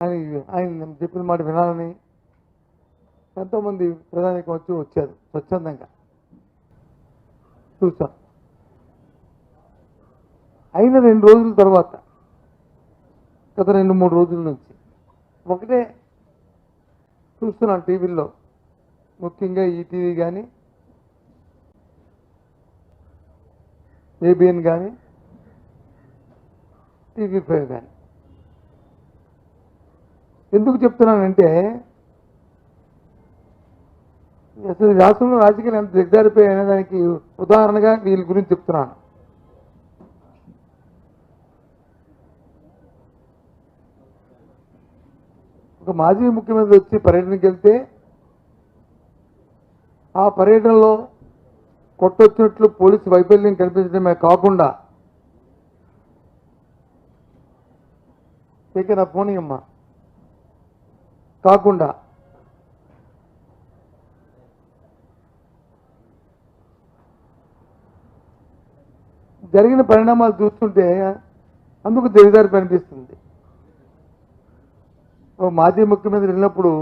ఆయన చెప్పిన మాట వినాలని ఎంతోమంది ప్రధానికి వచ్చారు స్వచ్ఛందంగా చూసాం. అయిన 2 రోజుల తర్వాత గత 2-3 రోజుల నుంచి ఒకటే చూస్తున్నాను టీవీల్లో, ముఖ్యంగా ఈటీవీ కానీ ఏబిఎన్ కానీ టీవీ5 కానీ. ఎందుకు చెప్తున్నానంటే అసలు రాష్ట్రంలో రాజకీయాలు ఎంత దిగజారిపోయాయి అనే దానికి ఉదాహరణగా వీళ్ళ గురించి చెప్తున్నాను. ఒక మాజీ ముఖ్యమంత్రి వచ్చి పర్యటనకి వెళ్తే ఆ పర్యటనలో కొట్టొచ్చినట్లు పోలీసు వైఫల్యం కనిపించడమే కాకుండా నా పోనీ అమ్మ కాకుండా జరిగిన పరిణామాలు చూస్తుంటే అందుకు దిగజారి అనిపిస్తుంది. ఓ మాజీ ముఖ్యమంత్రి వెళ్ళినప్పుడు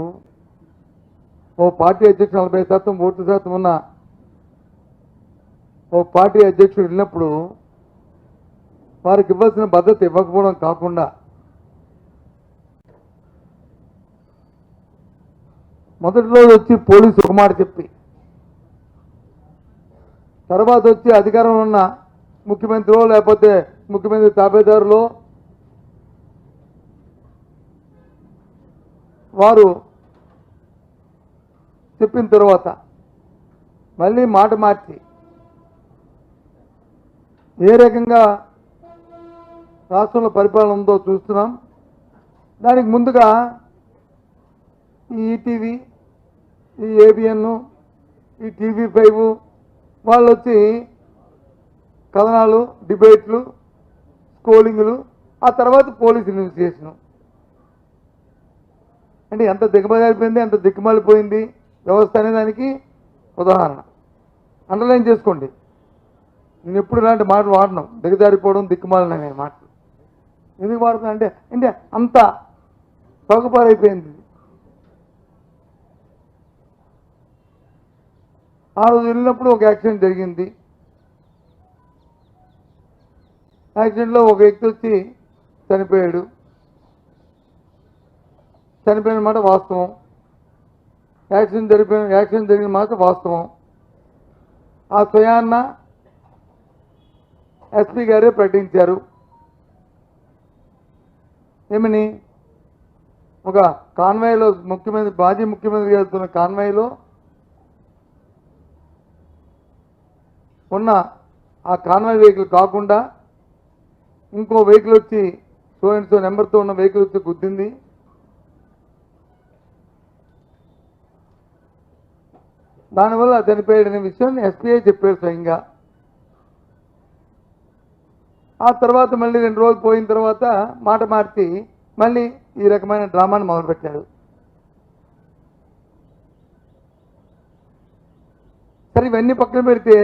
ఓ పార్టీ అధ్యక్షుడు 40% ఓటు శాతం ఉన్న ఓ పార్టీ అధ్యక్షుడు వెళ్ళినప్పుడు వారికి ఇవ్వాల్సిన భద్రత ఇవ్వకపోవడం కాకుండా మొదటి రోజు వచ్చి పోలీసు ఒక మాట చెప్పి తర్వాత వచ్చి అధికారంలో ఉన్న ముఖ్యమంత్రి లేకపోతే ముఖ్యమంత్రి తాబేదారులో వారు చెప్పిన తర్వాత మళ్ళీ మాట మార్చి ఏ రకంగా రాష్ట్రంలో పరిపాలన ఉందో చూస్తున్నాం. దానికి ముందుగా ఈ ఈటీవీ, ఈ ఏబిఎన్, ఈ టీవీ5 వాళ్ళు వచ్చి కథనాలు, డిబేట్లు, స్కోలింగ్లు, ఆ తర్వాత పోలీస్ ఇన్వెస్టిగేషను. అంటే ఎంత దిగమలిపోయింది, ఎంత దిక్కుమాలిపోయింది వ్యవస్థ అనే దానికి ఉదాహరణ. అండర్లైన్ చేసుకోండి. నేను ఎప్పుడు ఇలాంటి మాటలు వాడను, దిగజారిపోవడం, దిక్కుమాలిన అనే మాటలు. ఎందుకు వాడుతున్నా అంటే అంత సౌకపారైపోయింది. ఆ రోజు వెళ్ళినప్పుడు ఒక యాక్సిడెంట్ జరిగింది. యాక్సిడెంట్లో ఒక వ్యక్తి వచ్చి చనిపోయాడు. చనిపోయిన మాట వాస్తవం. యాక్సిడెంట్ జరిగిన మాట వాస్తవం. ఆ స్వయాన్న ఎస్పీ గారే ప్రకటించారు. ఏమని? ఒక కాన్వాయ్లో మాజీ ముఖ్యమంత్రి వెళ్తున్న కాన్వాయ్లో ఉన్న ఆ కాన్వాయ్ వెహికల్ కాకుండా ఇంకో వెహికల్ వచ్చి సో అండ్ సో నెంబర్తో ఉన్న వెహికల్ వచ్చి గుద్దింది. దానివల్ల చనిపోయాడనే విషయాన్ని ఎస్పీఐ చెప్పారు స్వయంగా. ఆ తర్వాత మళ్ళీ 2 రోజులు పోయిన తర్వాత మాట మార్చి మళ్ళీ ఈ రకమైన డ్రామాను మొదలుపెట్టాడు. సరే, ఇవన్నీ పక్కన పెడితే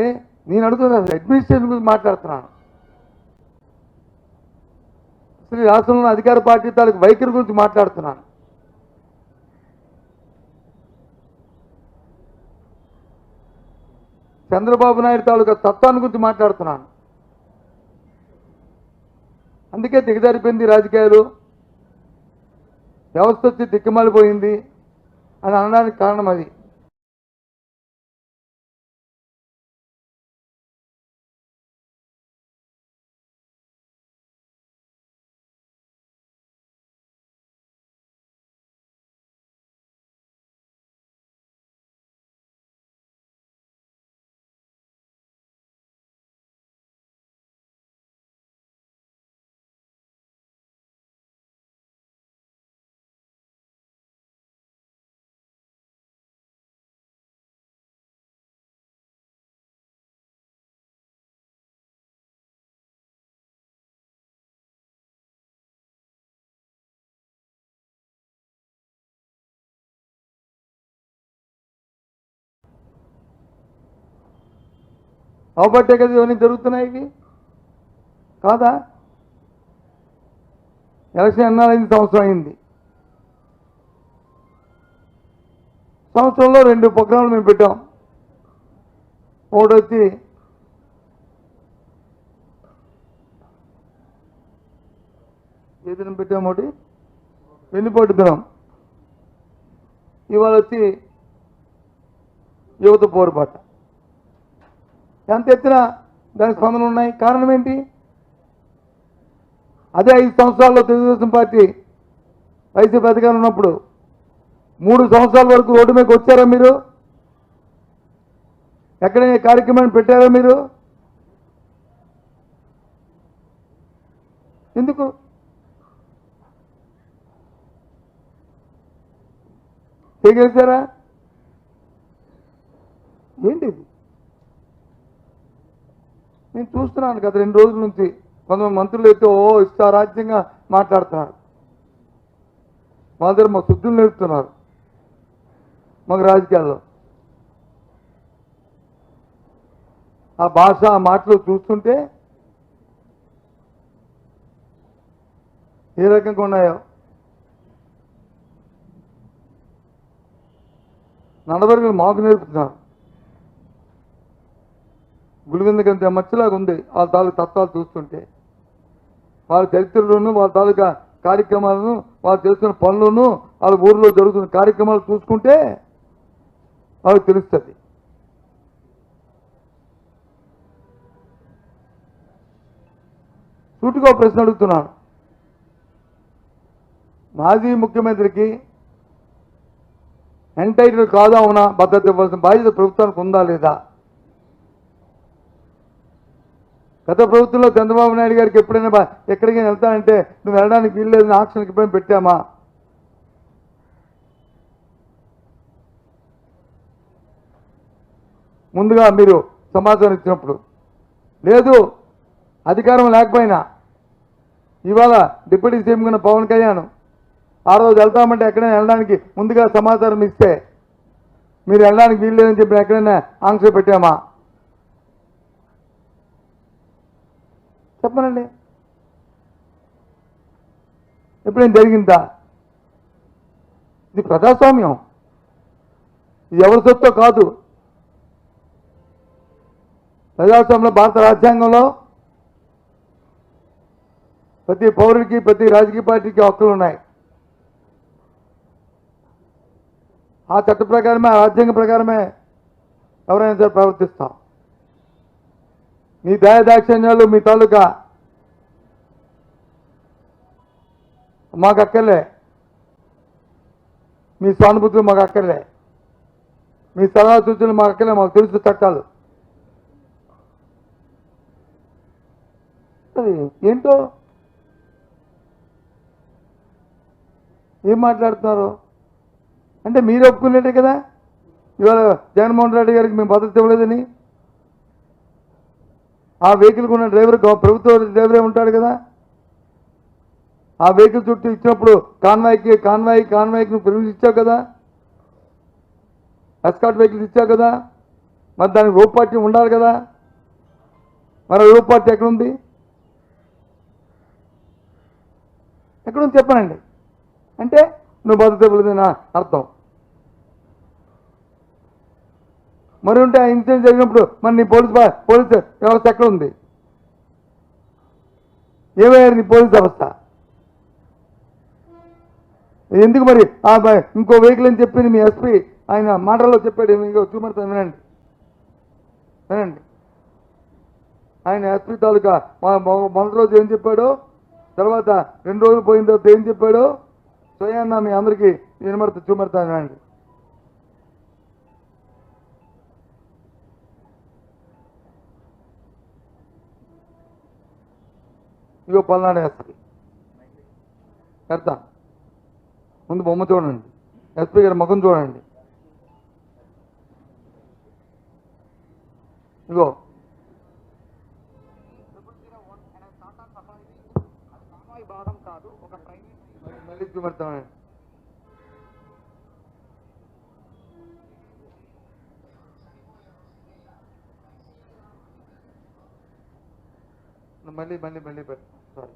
నేను అడుగుతున్నాను, అడ్మినిస్ట్రేషన్ గురించి మాట్లాడుతున్నాను. అసలు రాష్ట్రంలో అధికార పార్టీ తాలూకు వైఖరి గురించి మాట్లాడుతున్నాను. చంద్రబాబు నాయుడు తాలూకా తత్వాన్ని గురించి మాట్లాడుతున్నాను. అందుకే దిగజారిపోయింది రాజకీయాలు, వ్యవస్థ వచ్చి దిక్కుమాలిపోయింది అని అనడానికి కారణం అది. అవబట్టే కదా ఇవన్నీ జరుగుతున్నాయి. ఇవి కాదా? ఎలక్షన్ 8 సంవత్సరం అయింది. సంవత్సరంలో 2 ప్రోగ్రాంలు మేము పెట్టాం. ఒకటి వచ్చి ఏ దినం పెట్టాము, ఒకటి వెన్నుపోటు దినం. ఇవాళ వచ్చి యువత పోరుబాట. ఎంత ఎత్తినా దానికి స్పందన ఉన్నాయి. కారణం ఏంటి? అదే 5 సంవత్సరాల్లో తెలుగుదేశం పార్టీ వైసీపీ అధికారం ఉన్నప్పుడు 3 సంవత్సరాల వరకు రోడ్డు మీదకి వచ్చారా మీరు? ఎక్కడైనా కార్యక్రమాన్ని పెట్టారా మీరు? ఎందుకు? చేయగలిగారా? ఏంటి ఇది? నేను చూస్తున్నాను గత 2 రోజుల నుంచి కొంతమంది మంత్రులు అయితే ఇష్టారాజ్యంగా మాట్లాడుతున్నారు. మా దగ్గర మా శుద్ధులు నేర్పుతున్నారు మాకు రాజకీయాల్లో. ఆ భాష, ఆ మాటలు చూస్తుంటే ఏ రకంగా ఉన్నాయో. నడవరుగులు మాకు నేర్పుతున్నారు. గులివిందకంత మచ్చలాగా ఉంది వాళ్ళ తాలూకు తత్వాలు చూస్తుంటే. వాళ్ళ చరిత్రలోనూ వాళ్ళ తాలూకా కార్యక్రమాలను, వాళ్ళు చేస్తున్న పనులను, వాళ్ళ ఊరిలో జరుగుతున్న కార్యక్రమాలు చూసుకుంటే వాళ్ళకి తెలుస్తుంది. సూటిగా ప్రశ్న అడుగుతున్నాను. మాజీ ముఖ్యమంత్రికి ఎంటైటిల్ కాదా అవునా భద్రత ఇవ్వాల్సిన బాధ్యత ప్రభుత్వానికి ఉందా లేదా? గత ప్రభుత్వంలో చంద్రబాబు నాయుడు గారికి ఎప్పుడైనా ఎక్కడికైనా వెళ్తానంటే నువ్వు వెళ్ళడానికి వీల్లేదని ఆక్షన్కి ఎప్పుడైనా పెట్టామా? ముందుగా మీరు సమాచారం ఇచ్చినప్పుడు లేదు. అధికారం లేకపోయినా ఇవాళ డిప్యూటీ సీఎం కింద పవన్ కళ్యాణ్ ఆ రోజు వెళ్తామంటే ఎక్కడైనా వెళ్ళడానికి ముందుగా సమాచారం ఇస్తే మీరు వెళ్ళడానికి వీల్లేదని చెప్పి ఎక్కడైనా ఆంక్ష పెట్టామా? చెప్పనండి. ఎప్పుడైనా జరిగిందా? ఇది ప్రజాస్వామ్యం. ఇది ఎవరి సొత్తు కాదు. ప్రజాస్వామ్యంలో భారత రాజ్యాంగంలో ప్రతి పౌరుడికి, ప్రతి రాజకీయ పార్టీకి హక్కులు ఉన్నాయి. ఆ చట్ట ప్రకారమే, ఆ రాజ్యాంగ ప్రకారమే ఎవరైనా సరే ప్రవర్తిస్తాం. మీ దయాదాక్షిణ్యాలు, మీ తాలూకా మాకు అక్కర్లే. మీ సానుభూతులు మాకు అక్కర్లే. మీ సలహా సూచనలు మాకు అక్కర్లే. మాకు తెలుసు చట్టాలు. ఏంటో ఏం మాట్లాడుతున్నారు అంటే మీరు ఒప్పుకునేటే కదా ఇవాళ జగన్మోహన్ రెడ్డి గారికి మేము భద్రత ఇవ్వలేదని. ఆ వెహికల్కి ఉన్న డ్రైవర్ ప్రభుత్వ డ్రైవరే ఉంటాడు కదా. ఆ వెహికల్ చుట్టూ ఇచ్చినప్పుడు కాన్వాయ్కి నువ్వు పర్మిషన్ ఇచ్చావు కదా. ఎస్కాట్ వెహికల్స్ ఇచ్చావు కదా. మరి దానికి రోప్ పార్టీ ఉండాలి కదా. మరి రోప్ పార్టీ ఎక్కడుంది? ఎక్కడుంది చెప్పనండి. అంటే నువ్వు భద్రత ఇవ్వలేదని అర్థం. మరి ఉంటే ఆ ఇన్సిడెంట్ జరిగినప్పుడు మరి నీ పోలీస్ వ్యవస్థ ఎక్కడ ఉంది? ఏమయ్యారు నీ పోలీస్ వ్యవస్థ? ఎందుకు మరి ఇంకో వెహికల్ అని చెప్పింది మీ ఎస్పీ ఆయన మాటల్లో చెప్పాడు. ఇంకో చూమడతాను, వినండి. ఆయన ఎస్పీ తాలూకా మొదటి రోజు ఏం చెప్పాడో, తర్వాత 2 రోజులు పోయిన తర్వాత ఏం చెప్పాడో స్వయాన్న మీ అందరికీ చూమడతాను, వినండి. ఇగో పల్నాడు ఎస్పీ పెడతా. ముందు బొమ్మ చూడండి, ఎస్పీ గారి ముఖం చూడండి. ఇగో మళ్ళీ చూపెడతామండి. మళ్ళీ పెట్ట సారీ.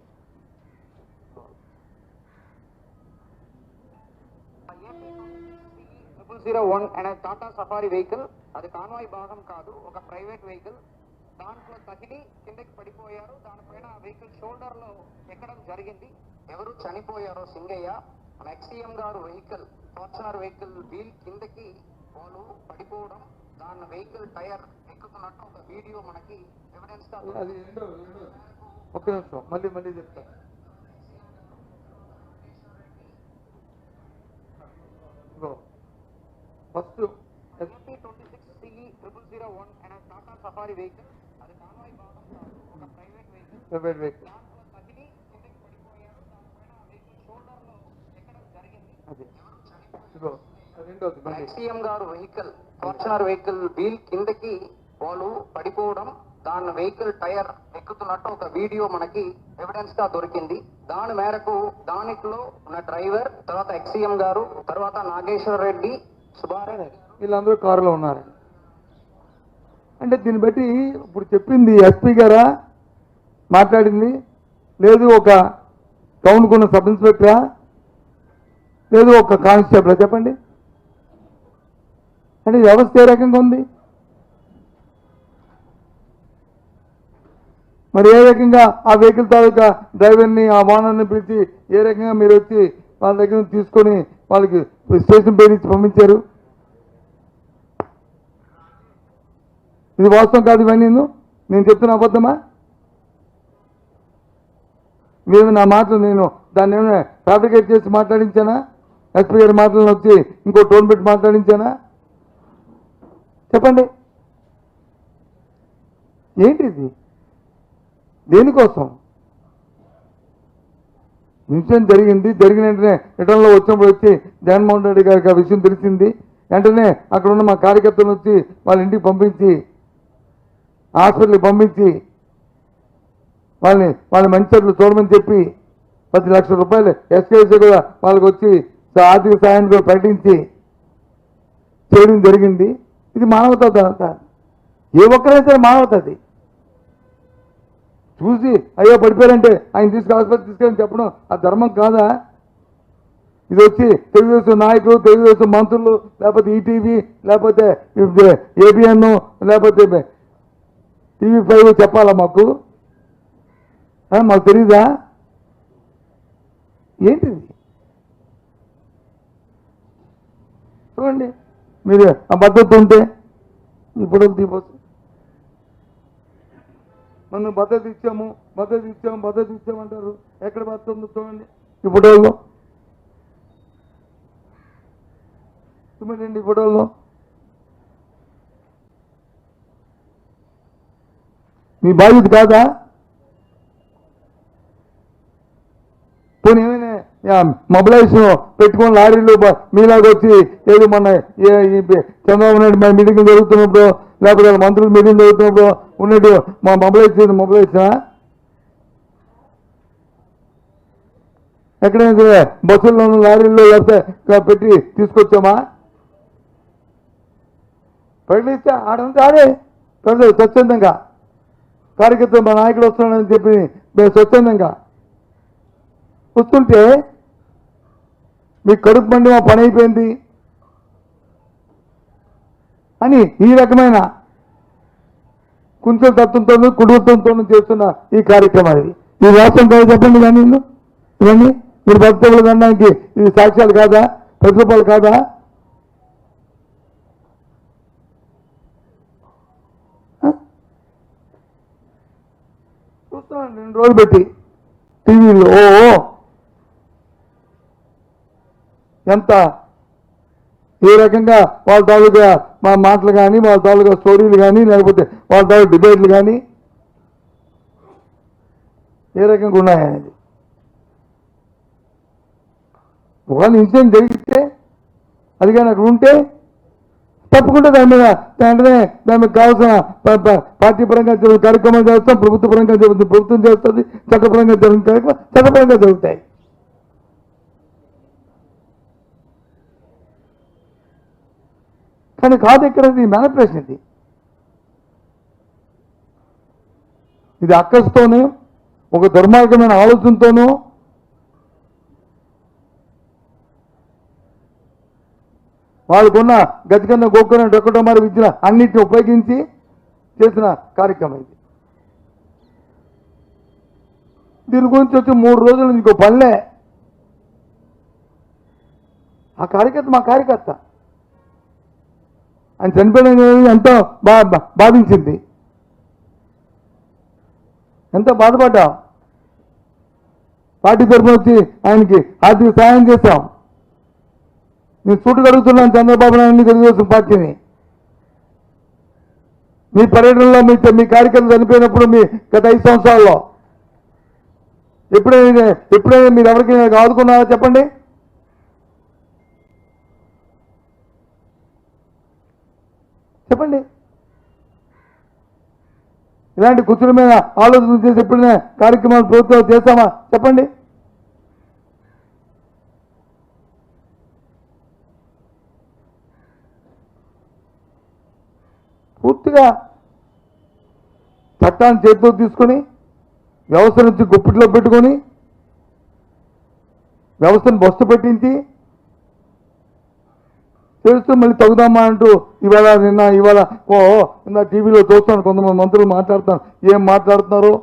001 అనే టాటా సఫారీ వెహికల్, అది కాన్వాయ్ భాగం కాదు, ఒక ప్రైవేట్ వెహికల్. దాంట్లో తగిలి కిందకి పడిపోయారు. దానిపైన వెహికల్ షోల్డర్ లో ఎక్కడం జరిగింది. ఎవరు చనిపోయారో సింగయ్య. మన ఎక్స్సీఎం గారు వెహికల్, ఫార్చునర్ వెహికల్ వీల్ కిందకి వాళ్ళు పడిపోవడం, దాని వెహికల్ టైర్ ఎక్కుతున్నట్టు ఒక వీడియో మనకి ఎవిడెన్స్ గా. ఒక నిమిషం మళ్ళీ చెప్తా. ఫస్ట్ SP26CE001 అనే టాటా సఫారీ వెహికల్, అది కాన్వాయ్ భాగం కాదు, ఒక ప్రైవేట్ వెహికల్. దాంట్లో తగిలి కిందకి పడిపోయారు. దానిపైన వెహికల్ షోల్డర్ లో ఎక్కడం జరిగింది. ఎక్స్సీఎం గారు వెహికల్, ఫార్చునర్ వెహికల్ వీల్ కిందకి వాళ్ళు పడిపోవడం, దాని వెహికల్ టైర్ ఎక్కుతున్నట్టు ఒక వీడియో మనకి ఎవిడెన్స్ గా దొరికింది. దాని మేరకు దానిలో ఉన్న డ్రైవర్, తర్వాత ఎక్స్సీఎం గారు, తర్వాత నాగేశ్వర రెడ్డి, సుబ్బారెడ్డి వీళ్ళందరూ కారులో ఉన్నారు. అంటే దీన్ని బట్టి ఇప్పుడు చెప్పింది ఎస్పీ గారా మాట్లాడింది, లేదు ఒక టౌన్కున్న సబ్ ఇన్స్పెక్టరా, లేదు ఒక కానిస్టేబుల్? చెప్పండి. అంటే వ్యవస్థ ఏ రకంగా ఉంది? మరి ఏ రకంగా ఆ వెహికల్ తాలూకా డ్రైవర్ని, ఆ ఓనర్ని పిలిచి ఏ రకంగా మీరు వచ్చి వాళ్ళ దగ్గర నుంచి తీసుకొని వాళ్ళకి స్టేషన్ పేరు ఇచ్చి పంపించారు? ఇది వాస్తవం కాదు. ఇవన్నీ నేను చెప్తున్న అబద్ధమా? మేము నా మాటలు నేను దాన్ని ఏమైనా ఫ్యాబ్రికేట్ చేసి మాట్లాడించానా? ఎస్పీ గారి మాటలను వచ్చి ఇంకో టోన్ పెట్టి మాట్లాడించానా? చెప్పండి. ఏంటిది? దేనికోసం? ఇన్సిడెంట్ జరిగింది. జరిగిన వెంటనే రిటర్న్లో వచ్చినప్పుడు వచ్చి జగన్మోహన్ రెడ్డి గారికి ఆ విషయం తెలిసింది. వెంటనే అక్కడ ఉన్న మా కార్యకర్తలను వచ్చి వాళ్ళ ఇంటికి పంపించి, హాస్పిటల్కి పంపించి వాళ్ళ మంచి చూడమని చెప్పి 10 లక్షల రూపాయలు ఎస్కేసీ కూడా వాళ్ళకి వచ్చి ఆర్థిక సాయాన్ని కూడా ప్రకటించి చేయడం జరిగింది. ఇది మానవత. ఏ ఒక్కరైతే మానవతది. చూసి అయ్యో పడిపోయారంటే ఆయన ఆసుపత్రి తీసుకెళ్ళని చెప్పడం ఆ ధర్మం కాదా? ఇది వచ్చి తెలుగుదేశం నాయకులు, తెలుగుదేశం మంత్రులు, లేకపోతే ఈటీవీ, లేకపోతే ఏబిఎన్, లేకపోతే TV5 చెప్పాలా మాకు? మాకు తెలీదా? ఏంటిది? చూడండి, మీరు ఆ భద్రత ఉంటే ఇప్పుడు తీపోవచ్చు. మనం భద్రత ఇచ్చామంటారు. ఎక్కడ భద్రత ఉందో చూడండి ఈ ఫోటోల్లో. చూడండి ఈ ఫోటోల్లో. మీ బాధ్యత కాదా? పోనీ ఏమైనా మొబిలైజేషన్ పెట్టుకొని లారీలు మీలాగా వచ్చి ఏదో మన చంద్రబాబు నాయుడు మీటింగ్ జరుగుతున్నప్పుడు, లేకపోతే మంత్రులు మీటింగ్ జరుగుతున్నప్పుడు ఉన్నట్టు మా మొబిలైజేషన్ ఎక్కడైనా సరే బస్సుల్లోనూ లారీల్లో లేకపోతే పెట్టి తీసుకొచ్చామా? ప్రకటిస్తే ఆడంతా ఆడే ప్రజలు స్వచ్ఛందంగా కార్యకర్తలు మా నాయకుడు వస్తున్నాడని చెప్పి మేము స్వచ్ఛందంగా వస్తుంటే మీకు కడుపు మండి మా పని అయిపోయింది అని ఈ రకమైన కుంచెల తత్వంతోనూ కుటుంబంతోనూ చేస్తున్న ఈ కార్యక్రమాన్ని ఈ వాస్తవం కాదు చెప్పండి. కానీ ఇవన్నీ మీరు భక్తులు అనడానికి ఇది సాక్ష్యాలు కాదా? ప్రతిరూపాలు కాదా? చూస్తామండి 2 రోజులు పెట్టి టీవీలో. ఎంత ఏ రకంగా వాళ్ళ తాలూకా మా మాటలు కానీ, వాళ్ళ తాలూకా స్టోరీలు కానీ, లేకపోతే వాళ్ళ తాలూకా డిబేట్లు కానీ ఏ రకంగా ఉన్నాయనేది. ఒకవేళ ఇన్సిడెంట్ జరిగితే అది కానీ అక్కడ ఉంటే తప్పకుండా దాని మీద దానికి కావాల్సిన పార్టీ పరంగా కార్యక్రమాలు చేస్తాం, ప్రభుత్వ పరంగా ప్రభుత్వం చేస్తుంది, చట్టపరంగా జరిగిన కార్యక్రమం చట్టపరంగా జరుగుతాయి. కానీ కాదు ఇక్కడ మ్యానిపులేషన్. ఇది అక్కస్తోనూ ఒక దుర్మార్గమైన ఆలోచనతోనూ వాళ్ళకున్న గతికన్న గోక్కున్న డొక్కటో మరి విద్యను అన్నిటిని ఉపయోగించి చేసిన కార్యక్రమం ఇది. దీని గురించి వచ్చి 3 రోజులు ఇంకో పనిలే. ఆ కార్యకర్త మా కార్యకర్త ఆయన చనిపోయిన ఎంతో బాధించింది, ఎంతో బాధపడ్డాం. పార్టీ తరఫున వచ్చి ఆయనకి ఆర్థిక సహాయం చేశాం. నేను సూటు కడుగుతున్నాను చంద్రబాబు నాయుడు తెలుగుదేశం పార్టీని. మీ పర్యటనలో మీ కార్యక్రమం చనిపోయినప్పుడు మీ గత 5 సంవత్సరాల్లో ఎప్పుడైనా మీరు ఎవరికి ఆదుకున్నారా చెప్పండి? చెప్పండి. ఇలాంటి కుర్చీల మీద ఆలోచన చేసి ఎప్పుడైనా కార్యక్రమాలు ప్రభుత్వం చేస్తామా చెప్పండి? పూర్తిగా చట్టాన్ని చేతితో తీసుకొని వ్యవస్థ నుంచి గుప్పిట్లో పెట్టుకొని వ్యవస్థను బొస్తు పెట్టించి చేస్తూ మళ్ళీ తగ్గుదామా అంటూ ఇవాళ టీవీలో చూస్తాను కొంతమంది మంత్రులు మాట్లాడుతాను. ఏం మాట్లాడుతున్నారు?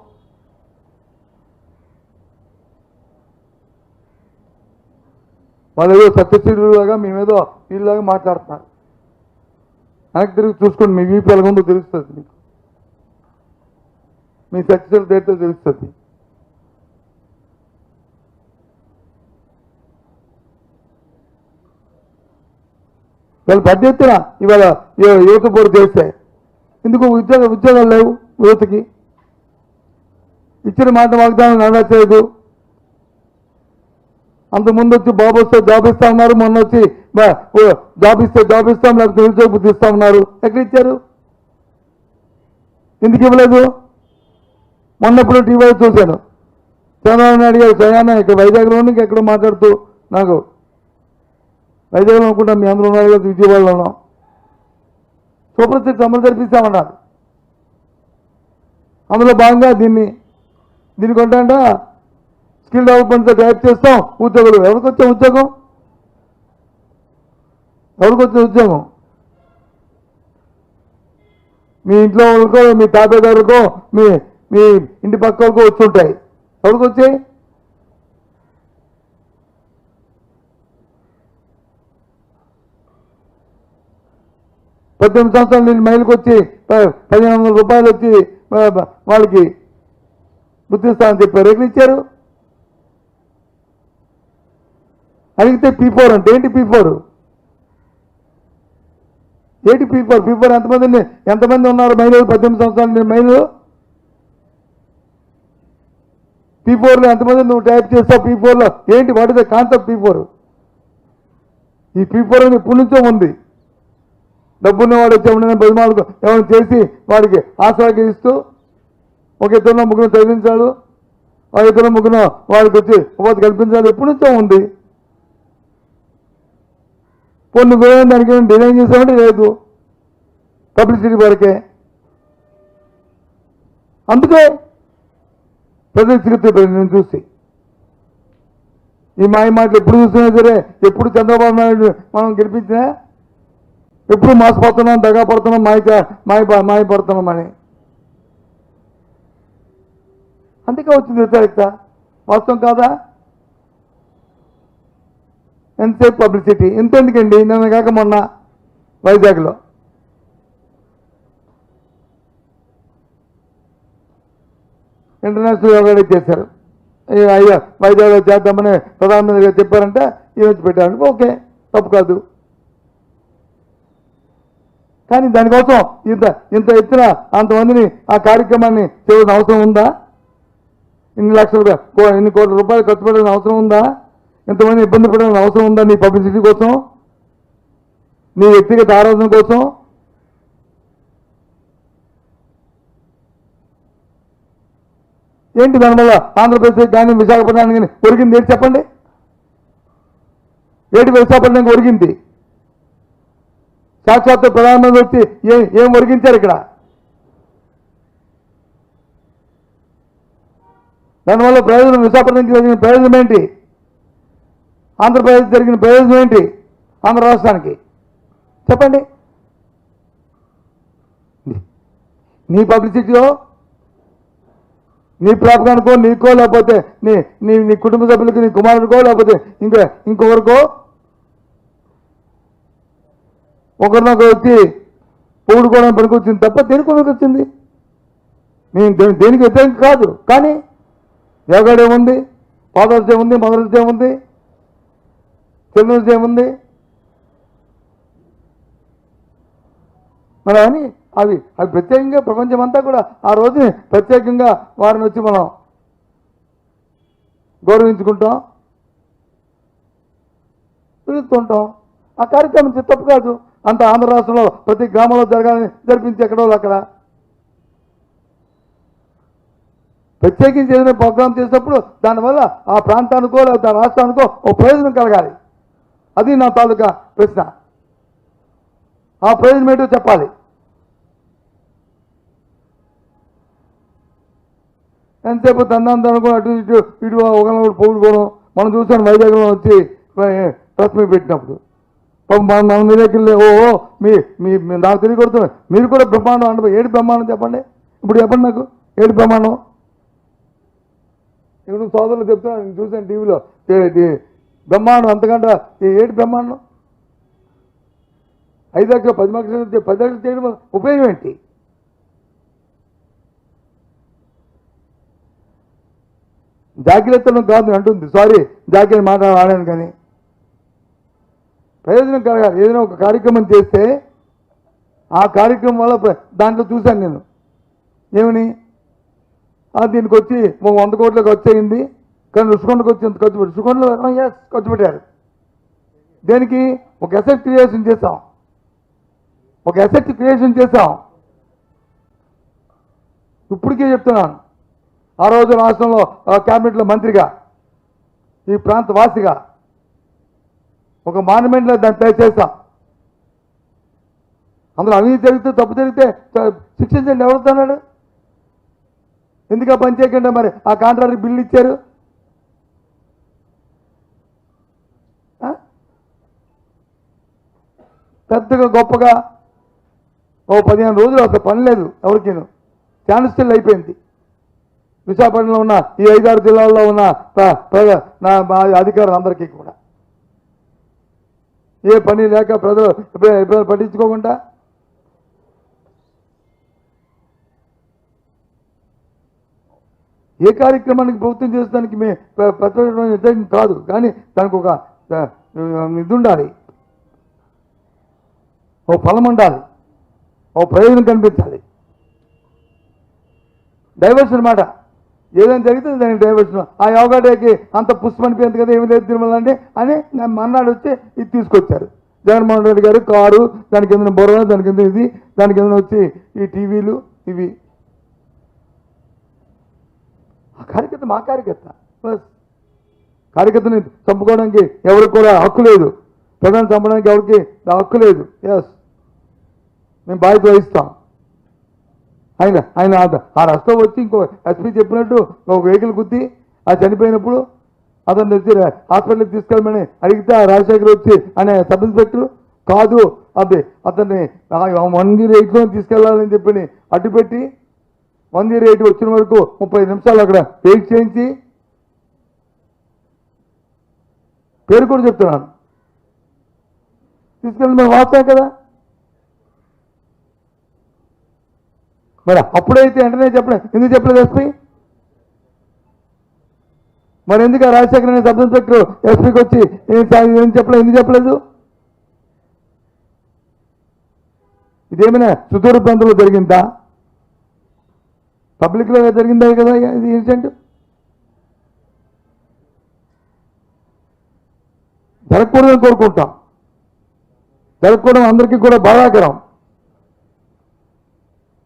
వాళ్ళు ఏదో సత్యశీలులాగా మేమేదో వీళ్ళలాగా మాట్లాడుతున్నారు. వెనక్కి తిరిగి చూసుకోండి, మీ వీపు ఎలాగుందో తెలుస్తుంది, మీకు మీ సత్యశీల పేరుతో తెలుస్తుంది. వాళ్ళు పెద్ద ఎత్తున ఇవాళ యువత పోరు చేస్తే ఎందుకు ఉద్యోగాలు లేవు యువతకి? ఇచ్చిన మాట వాగ్దానం నెరవేర్చలేదు. అంతకుముందు వచ్చి బాబు వస్తే జాబ్ ఇస్తా ఉన్నారు, మొన్న వచ్చి జాబ్ ఇస్తాం లేకపోతే నిరుద్యోగ బుద్ధి ఇస్తా ఉన్నారు. ఎక్కడ ఇచ్చారు? ఎందుకు ఇవ్వలేదు? మొన్నప్పుడు టీవీలో చూశాను, చంద్రబాబు నాయుడు గారు స్వయాన ఇక్కడ వైజాగ్లో ఎక్కడో మాట్లాడుతూ, నాకు వైజాగ్లో అనుకుంటా మీ అందరూ ఉన్నారు కదా, విజయవాడలో ఉన్నాం, సూపర్ 6 అమలు జరిపిస్తామన్నారు. అందులో భాగంగా దీనికి కొంట స్కిల్ డెవలప్మెంట్తో టైప్ చేస్తాం. ఉద్యోగులు ఎవరికి వచ్చే ఉద్యోగం? మీ ఇంట్లో వాళ్ళకో, మీ తాతగారుకో, మీ ఇంటి పక్క వాళ్ళకో వచ్చి ఉంటాయి. ఎవరికి వచ్చాయి? పద్దెనిమిది సంవత్సరాలు నేను మైలుకి వచ్చి 1500 రూపాయలు వచ్చి వాళ్ళకి గుర్తిస్తామని చెప్పారు. ఎక్కడ ఇచ్చారు? అడిగితే P4 అంటే ఏంటి? P4 ఏంటి? P4 ఎంతమంది ఉన్నారు మహిళలు? 18 సంవత్సరాలు నేను మహిళలు P4లో ఎంతమంది నువ్వు టైప్ చేస్తావు? P4లో ఏంటి? What is the concept P4? ఈ P4 అని ఇప్పటి నుంచో ఉంది. డబ్బున్నవాడు వచ్చి ఎవరైనా బదిమాలకు ఎవరైనా చేసి వాడికి ఆసరాకి ఇస్తూ ఒక ఇద్దరులో ముగ్గురు చదివించాడు, ఆ ఇద్దరు ముగ్గురు వాడికి వచ్చి ఉపాధి కల్పించాలి. ఎప్పటి నుంచో ఉంది. కొన్ని వేరే దానికి డిజైన్ చేసామంటే లేదు, పబ్లిసిటీ వరకే. అందుకే ప్రజలు చిరుతాయి. నేను చూసి ఈ మాటలు ఎప్పుడు చూసినా సరే, ఎప్పుడు చంద్రబాబు నాయుడు మనం గెలిపించినా ఎప్పుడు మోసపోతున్నాం, దగా పడుతున్నాం, మాయ పడుతున్నాం అని. అందుకే వచ్చింది వ్యతిరేకత. వాస్తవం కాదా? ఎంతసేపు పబ్లిసిటీ? ఎంతెందుకండి? నిన్న కాక మొన్న వైజాగ్లో ఇంటర్నేషనల్ యోగా డే చేశారు. అయ్యా వైజాగ్లో చేద్దామని ప్రధానమంత్రి గారు చెప్పారంటే ఈవెంట్ పెట్టారు. ఓకే, తప్పు కాదు. కానీ దానికోసం ఇంత ఎత్తున అంతమందిని ఆ కార్యక్రమాన్ని చేయవలసిన అవసరం ఉందా? ఇన్ని కోట్ల రూపాయలు ఖర్చు పెట్టాల్సిన అవసరం ఉందా? ఇంతమంది ఇబ్బంది పడాల్సిన అవసరం ఉందా? నీ పబ్లిసిటీ కోసం, నీ వ్యక్తిగత ఆరాధన కోసం? ఏంటి దానివల్ల ఆంధ్రప్రదేశ్ కానీ విశాఖపట్నానికి కానీ ఒరిగింది ఏంటి చెప్పండి? ఏంటి విశాఖపట్నానికి ఒరిగింది? సాక్షాత్ ప్రధానమంత్రి వచ్చి ఏం ఒరిగించారు ఇక్కడ? దానివల్ల ప్రయోజనం, విశాఖపట్నానికి జరిగిన ప్రయోజనం ఏంటి? ఆంధ్రప్రదేశ్ జరిగిన ప్రయోజనం ఏంటి? ఆంధ్ర రాష్ట్రానికి చెప్పండి. నీ పబ్లిసిటీయో, నీ ప్రాపకానికో, నీకో, లేకపోతే నీ నీ నీ కుటుంబ సభ్యులకి, నీ కుమారుడికో, లేకపోతే ఇంకొకరికో ఒకరినొకరు వచ్చి పొగుడుకోవడానికి పనికొచ్చింది తప్ప దేనికి పనికొచ్చింది? నేను దేనికి వ్యతిరేకం కాదు. కానీ యోగా డే ఉంది, ఫాదర్స్ డే ఉంది, మదర్స్ డే ఉంది, చిల్డ్రన్స్ డే ఉంది. మరి అని అవి ప్రత్యేకంగా ప్రపంచమంతా కూడా ఆ రోజుని ప్రత్యేకంగా వారిని వచ్చి మనం గౌరవించుకుంటాం, పిలుస్తుంటాం. ఆ కార్యక్రమం తప్పు కాదు. అంత ఆంధ్ర రాష్ట్రంలో ప్రతి గ్రామంలో జరగాలని జరిపించి ఎక్కడో అక్కడ ప్రత్యేకించి ఏదైనా ప్రోగ్రాం చేసినప్పుడు దానివల్ల ఆ ప్రాంతానికో లేదా రాష్ట్రానికో ఓ ప్రయోజనం కలగాలి. అది నా తాలూకా ప్రశ్న. ఆ ప్రయోజనం ఏంటో చెప్పాలి. ఎంతసేపు తందాంతనుకో అటు ఇటు ఇటు ఒకరినొకరు పోగొట్టుకోవడం మనం చూసాను. వైజాగ్లో వచ్చి ప్రెస్ మీట్ పెట్టినప్పుడు మన మీదకెళ్ళి ఓహో మీ మీ నాకు తెలియకొడుతున్నా మీరు కూడా బ్రహ్మాండం అంటే ఏడు బ్రహ్మాండం చెప్పండి. ఇప్పుడు చెప్పండి నాకు ఏడు బ్రహ్మాండం. ఇప్పుడు సోదరులు చెప్తున్నా, నేను చూసాను టీవీలో బ్రహ్మాండం అంతకంటే ఏడు బ్రహ్మాండం. 5 లక్షలు 10 లక్షలు 10 లక్షలు చేయడం ఉపయోగం ఏంటి? జాగ్రత్తలు కాదు అంటుంది. సారీ జాగ్రత్త మాట్లాడాను. కానీ ప్రయోజనం కలగాలి. ఏదైనా ఒక కార్యక్రమం చేస్తే ఆ కార్యక్రమం వల్ల దాంట్లో చూశాను నేను ఏమని దీనికి వచ్చి 100 కోట్లకు వచ్చేయింది, కానీ రుషికొండకు వచ్చి ఎంత ఖర్చు పెట్టి రుషికొండలో ఖర్చు పెట్టారు. దేనికి? ఒక అసెట్ క్రియేషన్ చేశాం. ఇప్పటికే చెప్తున్నాను. ఆ రోజు రాష్ట్రంలో క్యాబినెట్లో మంత్రిగా, ఈ ప్రాంత వాసిగా ఒక మాన్యుమెంట్లో దాన్ని ప్లే చేస్తాం. అందులో అవినీతి జరిగితే, తప్పు జరిగితే శిక్షించండి. ఎవరుతున్నాడు? ఎందుకు ఆ పని చేయకుండా మరి ఆ కాంట్రాక్టర్ బిల్లు ఇచ్చారు? పెద్దగా గొప్పగా 15 రోజులు అసలు పని లేదు ఎవరికి. స్టాండ్ స్టిల్ అయిపోయింది. విశాఖపట్నంలో ఉన్న ఈ 5-6 జిల్లాల్లో ఉన్న అధికారులందరికీ కూడా ఏ పని లేక ప్రజలు పట్టించుకోకుండా ఏ కార్యక్రమానికి ప్రభుత్వం చేసేదానికి ప్రతిపక్షం కాదు. కానీ దానికి ఒక ఇది ఉండాలి, ఓ ఫలం ఉండాలి, ఓ ప్రయోజనం కనిపించాలి. డైవర్షన్ మాట ఏదైనా జరిగితే దానికి డైవర్షన్. ఆ యోగా డేకి అంత పుష్పనిపోయింది కదా, ఏమి లేదు తిరుమల అంటే అని మన్నాడు వచ్చి ఇది తీసుకొచ్చారు. జగన్మోహన్ రెడ్డి గారు కారు, దానికి కింద బొర్ర, దాని కింద ఇది, దాని కింద వచ్చి ఈ టీవీలు ఇవి. ఆ కార్యకర్త మా కార్యకర్త. బస్ కార్యకర్తని చంపుకోవడానికి ఎవరికి కూడా హక్కు లేదు. ప్రజలను చంపడానికి ఎవరికి హక్కు లేదు. ఎస్, మేము బాధ్యత వహిస్తాం. ఆయన ఆ రస్తా వచ్చి ఇంకో ఎస్పీ చెప్పినట్టు ఒక వెహికల్ గుద్ది ఆ చనిపోయినప్పుడు అతను వచ్చి హాస్పిటల్కి తీసుకెళ్ళమని అడిగితే ఆ రాజశేఖర్ వచ్చి అనే సబ్ ఇన్స్పెక్టర్ కాదు అతన్ని 108లో తీసుకెళ్లాలని చెప్పి అడ్డుపెట్టి 108 వచ్చిన వరకు 30 నిమిషాలు అక్కడ వెయిట్ చేయించి, పేరు కూడా చెప్తున్నాను, తీసుకెళ్ళి మేము వాస్తాం కదా. మరి అప్పుడైతే వెంటనే ఎందుకు చెప్పలేదు ఎస్పీ? మరి ఎందుకు ఆ రాజశేఖర్ అనే సబ్ ఇన్స్పెక్టర్ ఎస్పీకి వచ్చి ఏం చెప్పలేదు? ఎందుకు చెప్పలేదు? ఇదేమైనా సుదూర ప్రాంతంలో జరిగిందా? పబ్లిక్లో జరిగిందా కదా ఇది ఇన్సిడెంట్? జరగకూడదని కోరుకుంటాం. జరగకూడదు అందరికీ కూడా బాధాకరం.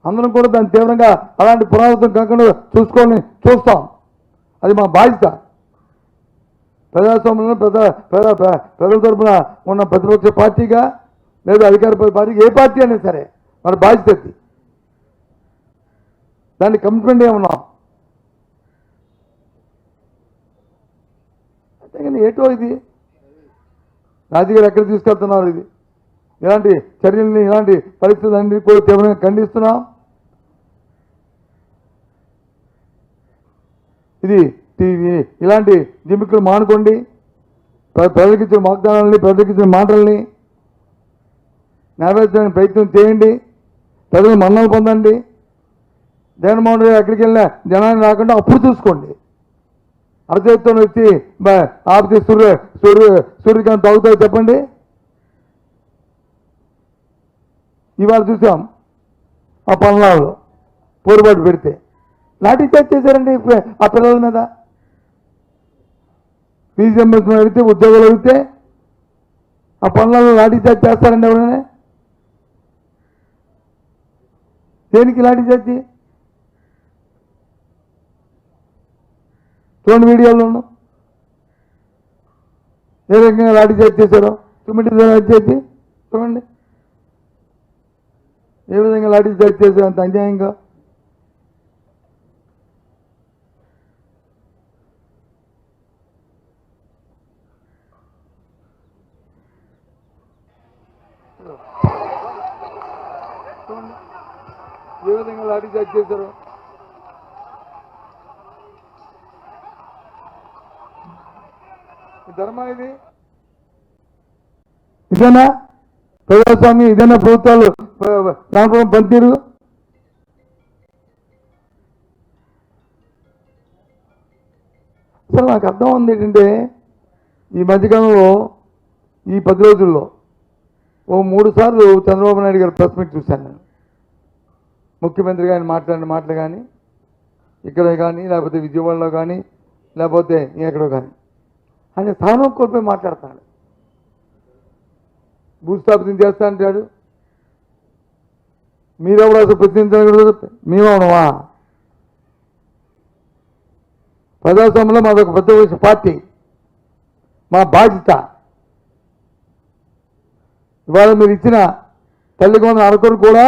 అందరం కూడా దాన్ని తీవ్రంగా అలాంటి పునరావృతం కాకుండా చూస్తాం. అది మా బాధ్యత. ప్రజాస్వామ్యంలో ప్రజల తరఫున ఉన్న ప్రతిపక్ష పార్టీగా లేదా అధికార పార్టీగా ఏ పార్టీ అయినా సరే మన బాధ్యత అది. దాన్ని కమిట్మెంట్ ఏమన్నాం. అంతేగాని ఏటో ఇది రాజకీయాలు ఎక్కడ తీసుకెళ్తున్నారు? ఇది ఇలాంటి చర్యల్ని ఇలాంటి పరిస్థితులన్నీ కూడా తీవ్రంగా ఖండిస్తున్నాం. ఇది ఇలాంటి జిమ్మికులు మానుకోండి. ప్రజలకు ఇచ్చిన వాగ్దానాలని, ప్రజలకు ఇచ్చిన మాటల్ని నెరవేర్చడానికి ప్రయత్నం చేయండి. ప్రజలు మన్నలు పొందండి. జగన్మోహన్ రెడ్డి ఎక్కడికి వెళ్ళినా జనాన్ని రాకుండా అప్పుడు చూసుకోండి. అరచేతితో వచ్చి ఆపితే సూర్యకాంత్ తాగుతాయో చెప్పండి. ఇవాళ చూసాం ఆ పల్నాడులో పోరుబాటు పెడితే లాఠీ చార్జ్ చేశారండి ఆ పిల్లల మీద. ఫీజు ఎంబర్స్మెంట్ అడిగితే, ఉద్యోగాలు అడిగితే ఆ పల్నాడులో లాఠీ చార్జ్ చేస్తారండి ఎవరైనా? దేనికి లాఠీ చార్జి? చూడండి వీడియోలోను ఏ రకంగా లాఠీ చార్జ్ చేశారో. లాఠీ చార్జి చూడండి ఏ విధంగా లాఠీ చార్జ్ చేశారు అంత అన్యాయంగా. ఏ విధంగా లాఠీ చార్జ్ చేశారు. ధర్మా ఇది? ఇదేనా ప్రజాస్వామ్యం? ఇదేనా ప్రభుత్వాలు రామపురం పనితీరు? అసలు నాకు అర్థం ఉంది ఏంటంటే ఈ మధ్యకాలంలో ఈ 10 రోజుల్లో ఓ 3 సార్లు చంద్రబాబు నాయుడు గారు ప్రెస్ మీట్ చూశాను నేను. ముఖ్యమంత్రిగా ఆయన మాట్లాడిన మాటలు కానీ ఇక్కడ కానీ లేకపోతే విజయవాడలో కానీ లేకపోతే ఎక్కడో కానీ ఆయన స్థానం కోల్పోయి మాట్లాడుతున్నాడు. భూస్థాపితం చేస్తా అంటాడు. మీరెవరు అసలు ప్రశ్నించకూడదు? మేమవునవా? ప్రజాస్వామ్యంలో మాదొక పెద్ద పార్టీ, మా బాధ్యత. ఇవాళ మీరు ఇచ్చిన తల్లి కొండ అరకొరు కూడా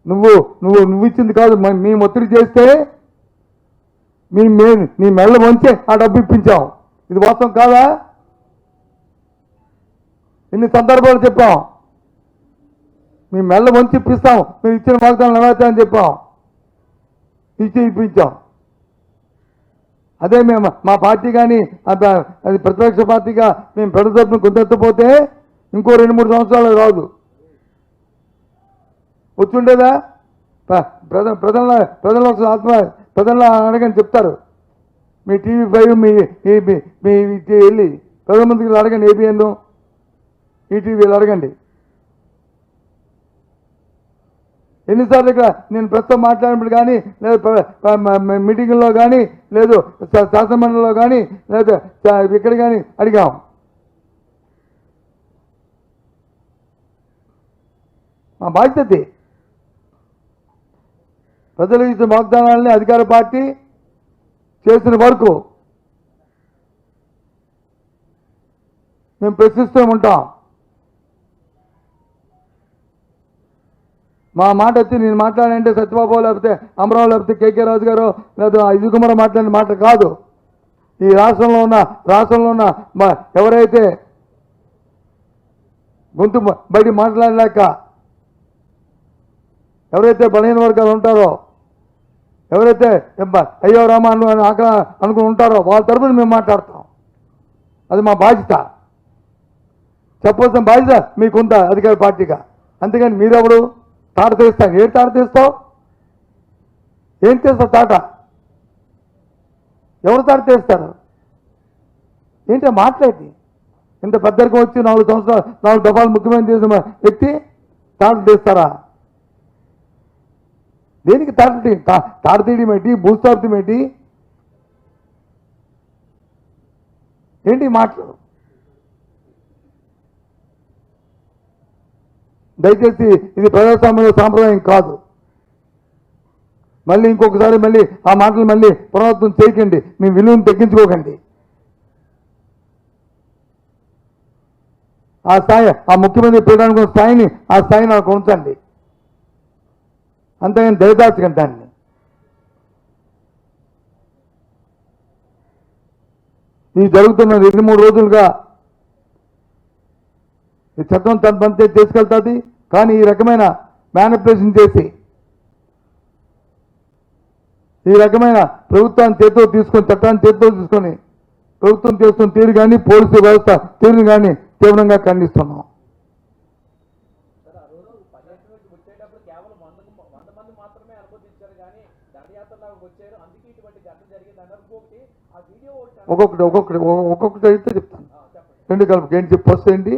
నువ్వు ఇచ్చింది కాదు, మేము ఒత్తిడి చేస్తే నీ మెళ్ళ వంచే ఆ డబ్బు ఇప్పించాం. ఇది వాస్తవం కాదా? ఇన్ని సందర్భాలు చెప్పాం. మీ మెళ్ళ వంచి ఇప్పిస్తాం, మీరు ఇచ్చిన వాగ్దానం నెరవేర్చాలని చెప్పాం, ఇచ్చి ఇప్పించాం. అదే మేము మా పార్టీ కానీ అది ప్రతిపక్ష పార్టీగా మేము పెడతరపున కొంతెత్తపోతే ఇంకో 2-3 సంవత్సరాలు రాదు వచ్చుండేదా? ప్రజల ప్రజల్లో అడగని చెప్తారు. మీ TV5 మీ వెళ్ళి ప్రధానమంత్రికి అడగండి, ABN ఈటీవీలు అడగండి. ఎన్నిసార్లు ఇక్కడ నేను ప్రస్తుతం మాట్లాడినప్పుడు కానీ లేదు మీటింగుల్లో కానీ లేదు శాసనమండలిలో కానీ లేదా ఇక్కడ కానీ అడిగాం. మా బాధ్యత ప్రజలు ఇచ్చిన వాగ్దానాలని అధికార పార్టీ చేసిన వరకు మేము ప్రశ్నిస్తూ ఉంటాం. మా మాట వచ్చి నేను మాట్లాడంటే సత్యబాబు లేకపోతే అమరావు లేకపోతే KK రాజు గారు లేదా అజిత్ కుమార్ మాట్లాడిన మాట కాదు. ఈ రాష్ట్రంలో ఉన్న ఎవరైతే గొంతు బయట మాట్లాడలేక ఎవరైతే బలహీన వర్గాలు ఉంటారో, ఎవరైతే అయ్యో రామా అనుకుని ఉంటారో వాళ్ళ తరఫున మేము మాట్లాడతాం. అది మా బాధ్యత. చెప్పవలసిన బాధ్యత మీకుందా అధికార పార్టీగా. అంతేగాని మీరెవరు తాట తీస్తాను? ఏం తాట తీస్తావు? ఏం తీస్తావు తాట? ఎవరు తాట తీస్తారు? ఏంటో మాట్లాడి ఇంత పెద్దరికి వచ్చి 4 సంవత్సరాలు 4 దఫాలు ముఖ్యమంత్రి చేసిన వ్యక్తి తాట తీస్తారా? దేనికి తాట తీయడం ఏంటి? భూస్థాపితం ఏంటి? ఏంటి మాటలు? దయచేసి ఇది ప్రజాస్వామ్యంలో సాంప్రదాయం కాదు. మళ్ళీ ఇంకొకసారి ఆ మాటలు పునరావృతం చేయకండి. మీ విలువను తగ్గించుకోకండి. ఆ స్థాయి ఆ ముఖ్యమంత్రి పెట్టడానికి ఆ స్థాయిని నాకు ఉంచండి. అంతేగాని దయదాచకండి దాన్ని. ఇది జరుగుతున్న 2-3 రోజులుగా ఈ చట్టం తన పని చేసుకెళ్తుంది. కానీ ఈ రకమైన మ్యానిపులేషన్ చేసి ఈ రకమైన ప్రభుత్వాన్ని చేతితో తీసుకొని చట్టాన్ని చేతితో తీసుకొని ప్రభుత్వం చేస్తున్న తీరు కానీ పోలీసు వ్యవస్థ తీరుని కానీ తీవ్రంగా ఖండిస్తున్నాం. ఒక్కొక్కటి అయితే చెప్తాను. రెండు కలుపు ఏంటి చెప్పు. ఫస్ట్ ఏంటి,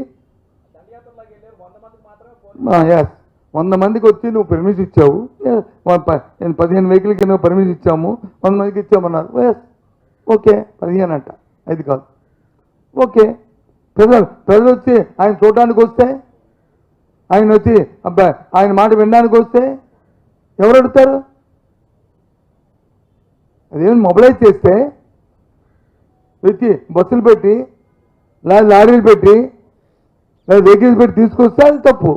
100 మందికి వచ్చి నువ్వు పర్మిషన్ ఇచ్చావు. 15 వెహికల్కి నువ్వు పర్మిషన్ ఇచ్చాము, 100 మందికి ఇచ్చామన్నారు. ఓకే, 15 అంట, 5 కాదు. ఓకే, ప్రజలు వచ్చి ఆయన చూడడానికి వస్తే, ఆయన వచ్చి అబ్బాయి ఆయన మాట వినడానికి వస్తే ఎవరు అడుగుతారు? అదేమి మొబిలైజ్ చేస్తే వచ్చి బస్సులు పెట్టి లేదా లారీలు పెట్టి లేదా వెహికల్స్ పెట్టి తీసుకొస్తే అది తప్పు.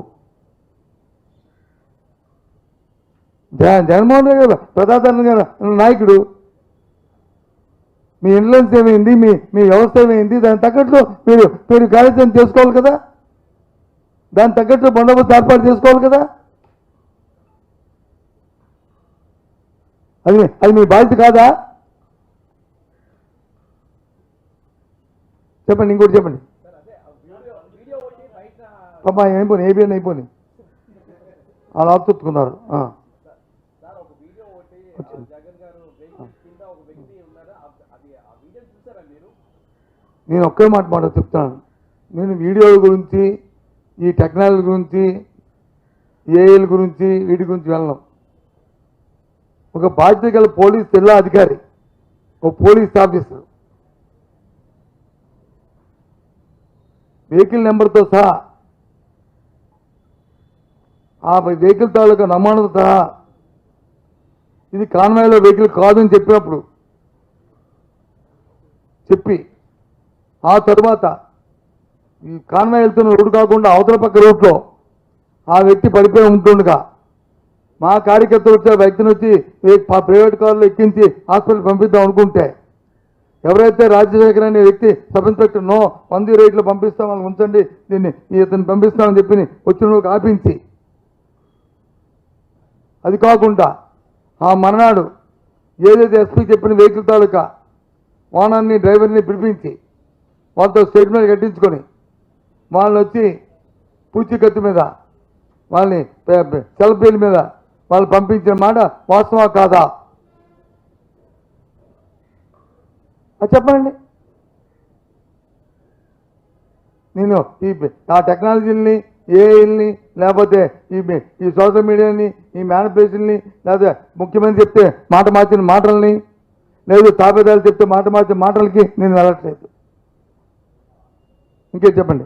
జగన్మోహన్ రెడ్డి గారు ప్రజాదరణ నాయకుడు. మీ ఇన్ఫ్లుయెన్స్ ఏమైంది, మీ వ్యవస్థ ఏమైంది, దానికి తగ్గట్లు మీరు కార్యాచరణ చేసుకోవాలి కదా, దానికి తగ్గట్లు బందోబస్తు ఏర్పాటు చేసుకోవాలి కదా. అది మీ బాధ్యత కాదా? చెప్పండి, ఇంకోటి చెప్పండి. పాప అయిపోయి ఏబిఎన్ అయిపోయి అలా ఆపుతున్నారు. నేను ఒకే మాట చెప్తాను. నేను వీడియోల గురించి, ఈ టెక్నాలజీ గురించి, ఏఐల గురించి, వీటి గురించి వెళ్ళను. ఒక బాధ్యత గల పోలీస్ జిల్లా అధికారి, ఒక పోలీస్ ఆఫీసర్ వెహికల్ నెంబర్తో సహా, ఆ వెహికల్ తాలూకా నమూనాతో సహా ఇది కాన్వాయ్లో వెహికల్ కాదని చెప్పినప్పుడు చెప్పి, ఆ తరువాత ఈ కాన్వాయ్ వెళ్తున్న రోడ్డు కాకుండా అవతల పక్క రోడ్లో ఆ వ్యక్తి పడిపోయి ఉంటుండగా మా కార్యకర్తలు వచ్చే వ్యక్తిని వచ్చి ప్రైవేట్ కారులో ఎక్కించి హాస్పిటల్ పంపిద్దాం అనుకుంటే, ఎవరైతే రాజశేఖర్ అనే వ్యక్తి సబ్ ఇన్స్పెక్టర్ 108లో పంపిస్తాం, వాళ్ళని ఉంచండి, దీన్ని ఇతను పంపిస్తామని చెప్పి వచ్చిన ఆపించి, అది కాకుండా ఆ మర్నాడు ఏదైతే ఎస్పీ చెప్పిన వెహికల్ తాలూకా ఓనర్ని డ్రైవర్ని పిలిపించి వాళ్ళతో స్టేట్మెంట్ కట్టించుకొని వాళ్ళని వచ్చి పూచికత్తు మీద వాళ్ళని సెల్ఫీల మీద వాళ్ళు పంపించిన మాట వాస్తవా కాదా? అది చెప్పండి. నేను ఆ టెక్నాలజీని, ఏఐల్ని, లేకపోతే ఈ సోషల్ మీడియాని, ఈ మ్యానిపులేషన్ని, లేకపోతే ముఖ్యమంత్రి చెప్తే మాట మార్చిన మాటల్ని, లేదు తాబేదాలు చెప్తే మాట మార్చిన మాటలకి నేను వెళ్ళట్లేదు. ఇంకే చెప్పండి.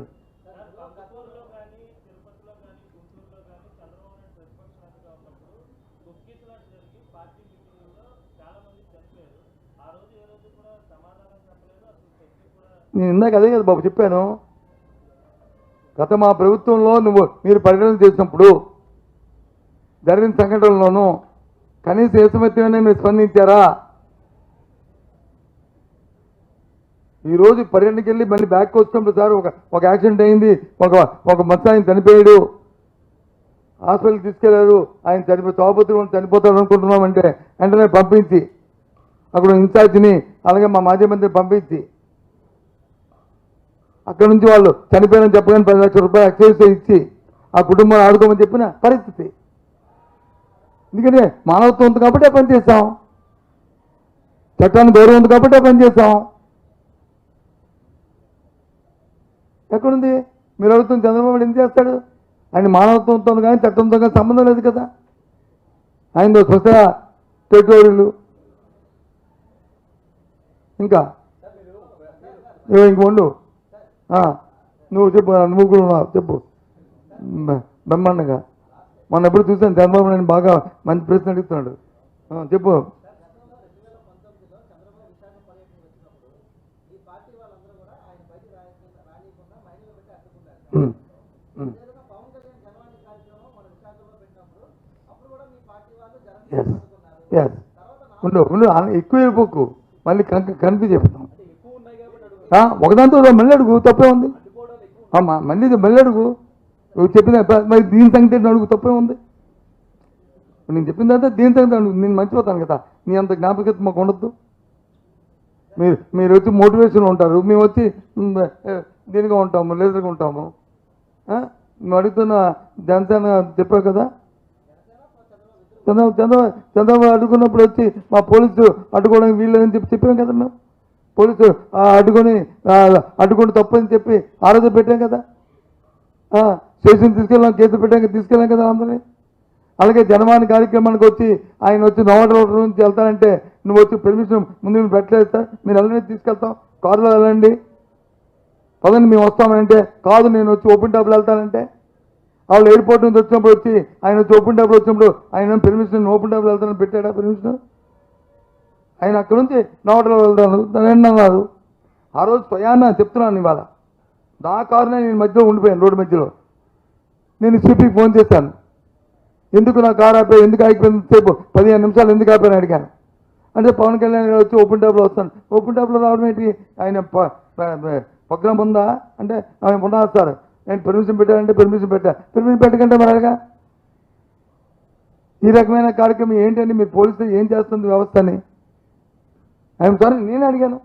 నేను ఇందాక అదే కదా బాబు చెప్పాను. గత మా ప్రభుత్వంలో మీరు పరిగణన చేసినప్పుడు జరిగిన సంఘటనలోనూ కనీస ఏసమత్యమైనా మీరు స్పందించారా? ఈరోజు పర్యటనకి వెళ్ళి మళ్ళీ బ్యాక్ వచ్చినప్పుడు సార్ ఒక యాక్సిడెంట్ అయింది, ఒక మత్స్య ఆయన చనిపోయాడు, హాస్పిటల్కి తీసుకెళ్లారు, ఆయన తాగుబోతులు చనిపోతాడు అనుకుంటున్నామంటే వెంటనే పంపించి అక్కడ ఇన్ఛార్జిని అలాగే మా మాజీ మంత్రిని పంపించి అక్కడ నుంచి వాళ్ళు చనిపోయారని చెప్పగానే 10 లక్షల రూపాయలు ఎక్సైజ్ ఇచ్చి ఆ కుటుంబాన్ని ఆడుకోమని చెప్పిన పరిస్థితి. ఎందుకంటే మానవత్వం ఉంది కాబట్టి పని చేస్తాం, చట్టానికి గౌరవం ఉంది కాబట్టి పని చేస్తాం. ఎక్కడుంది? మీరు అడుగుతున్న చంద్రబాబు నాయుడు ఏం చేస్తాడు? ఆయన మానవత్వంతో కానీ చట్టంతో కానీ సంబంధం లేదు కదా. ఆయన స్వస్థ టెరిటోరీలు ఇంకా ఇంక ఉండు. నువ్వు చెప్పు, నువ్వు కూడా ఉన్నావు చెప్పు. బ్రహ్మాండంగా మొన్న ఎప్పుడు చూసాను చంద్రబాబు నాయుడు బాగా మంచి ప్రశ్న అడుగుతున్నాడు. చెప్పు. ఉండు ఉండు ఎక్కువ వెళ్ళిపోకు, మళ్ళీ కన్ఫ్యూజ్ చెప్తాం. ఒకదాంతో మళ్ళీ అడుగు, తప్పే ఉంది. మళ్ళీ అడుగు. నువ్వు చెప్పిన మరి దీని సంగతి ఏంటి అడుగు, తప్పే ఉంది. నేను చెప్పిన తర్వాత దీని సంగతి అడుగు, నేను మర్చిపోతాను కదా. నీ అంత జ్ఞాపకత మాకు ఉండద్దు. మీరు వచ్చి మోటివేషన్ ఉంటారు, మేము వచ్చి దీనిగా ఉంటాము, లేదర్గా ఉంటాము. నువ్వు అడుగుతున్న జనసేన చెప్పావు కదా, చంద్రబాబు అడ్డుకున్నప్పుడు వచ్చి మా పోలీసు అడ్డుకోవడానికి వీళ్ళని చెప్పాం కదా. మేము పోలీసు అడ్డుకొని తప్పని చెప్పి ఆ రోజు పెట్టాం కదా. స్టేషన్ తీసుకెళ్ళాం కదా అందరినీ. అలాగే జనవాణి కార్యక్రమానికి వచ్చి ఆయన వచ్చి నోవాడ నుంచి వెళ్తానంటే నువ్వు వచ్చి పర్మిషన్ ముందు మీరు పెట్టలేదు సార్, మీరు వెళ్ళని తీసుకెళ్తాం, కారులో వెళ్ళండి, పదండి మేము వస్తామంటే కాదు నేను వచ్చి ఓపెన్ టాప్లో వెళ్తానంటే. వాళ్ళు ఎయిర్పోర్ట్ నుంచి వచ్చినప్పుడు వచ్చి ఆయన వచ్చి ఓపెన్ టాప్లో వచ్చినప్పుడు ఆయన పర్మిషన్ ఓపెన్ టాప్లో వెళ్తానని పెట్టాడా పర్మిషన్? ఆయన అక్కడ నుంచి నోవాడలో వెళ్తాను అన్నారు. ఆ రోజు స్వయాన చెప్తున్నాను, ఇవాళ నా కారునే నేను మధ్యలో ఉండిపోయాను, రోడ్డు మధ్యలో. నేను సిపికి ఫోన్ చేశాను, ఎందుకు నా కారు ఆపాను, ఎందుకు ఆగిపోయింది సేపు 15 నిమిషాలు ఎందుకు ఆపాను అడిగాను. అంటే పవన్ కళ్యాణ్ గారు వచ్చి ఓపెన్ టాప్లో వస్తాను. ఓపెన్ టాప్లో రావడం ఏంటి, ఆయన ప్రోగ్రామ్ ఉందా అంటే ఆయన ఉన్నారు సార్, నేను పర్మిషన్ పెట్టానంటే పర్మిషన్ పెట్టకంటే మరగా ఈ రకమైన కార్యక్రమం ఏంటండి, మీరు పోలీసులు ఏం చేస్తుంది వ్యవస్థని? ఆయన సార్ నేను అడిగాను,